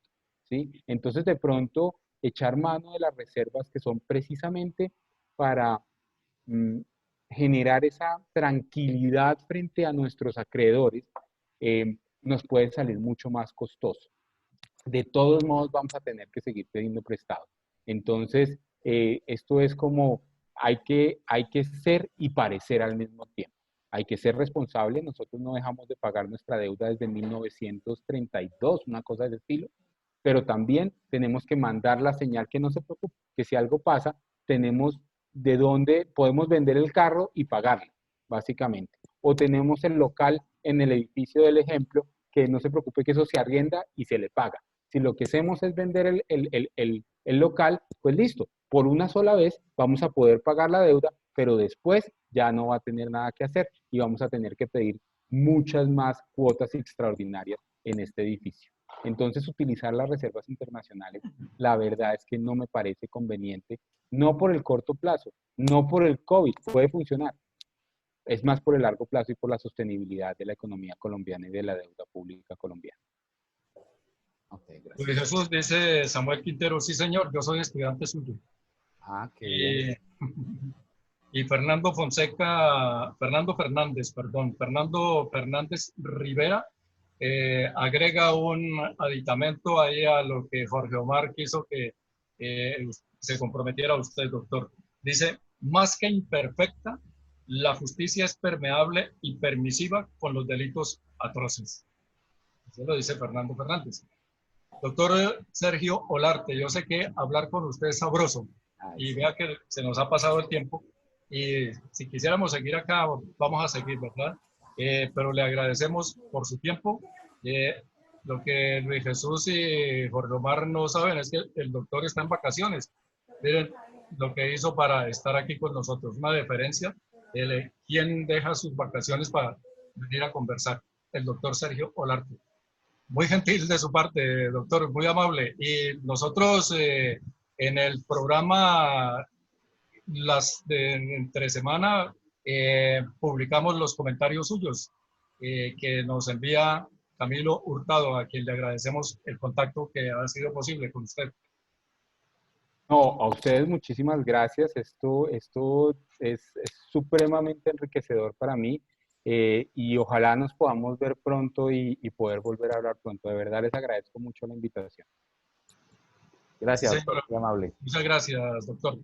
¿sí? Entonces, de pronto, echar mano de las reservas que son precisamente para mm, generar esa tranquilidad frente a nuestros acreedores, nos puede salir mucho más costoso. De todos modos, vamos a tener que seguir pidiendo prestado. Entonces, esto es como hay que ser y parecer al mismo tiempo. Hay que ser responsable. Nosotros no dejamos de pagar nuestra deuda desde 1932, una cosa de estilo, pero también tenemos que mandar la señal que no se preocupe, que si algo pasa, tenemos de dónde podemos vender el carro y pagarlo, básicamente. O tenemos el local en el edificio del ejemplo, que no se preocupe que eso se arrienda y se le paga. Si lo que hacemos es vender el local, pues listo, por una sola vez vamos a poder pagar la deuda, pero después ya no va a tener nada que hacer y vamos a tener que pedir muchas más cuotas extraordinarias en este edificio. Entonces, utilizar las reservas internacionales, la verdad es que no me parece conveniente, no por el corto plazo, no por el COVID, puede funcionar, es más por el largo plazo y por la sostenibilidad de la economía colombiana y de la deuda pública colombiana. Ok, gracias. Luis Jesús dice Samuel Quintero, sí señor, yo soy estudiante suyo. Ah, qué bien. Y Fernando Fernández Rivera agrega un aditamento ahí a lo que Jorge Omar quiso que se comprometiera usted, doctor. Dice, más que imperfecta, la justicia es permeable y permisiva con los delitos atroces. Eso lo dice Fernando Fernández. Doctor Sergio Olarte, yo sé que hablar con usted es sabroso y Sí. vea que se nos ha pasado el tiempo y si quisiéramos seguir acá, vamos a seguir, ¿verdad? Pero le agradecemos por su tiempo. Lo que Luis Jesús y Jorge Omar no saben es que el doctor está en vacaciones. Miren lo que hizo para estar aquí con nosotros, una deferencia. ¿Quién deja sus vacaciones para venir a conversar? El doctor Sergio Olarte. Muy gentil de su parte, doctor, muy amable. Y nosotros en el programa entre semana publicamos los comentarios suyos que nos envía Camilo Hurtado, a quien le agradecemos el contacto que ha sido posible con usted. No, a ustedes muchísimas gracias. Esto es supremamente enriquecedor para mí y ojalá nos podamos ver pronto y poder volver a hablar pronto. De verdad les agradezco mucho la invitación. Gracias, Sí, doctor, señora. muy amable. Muchas gracias, doctor.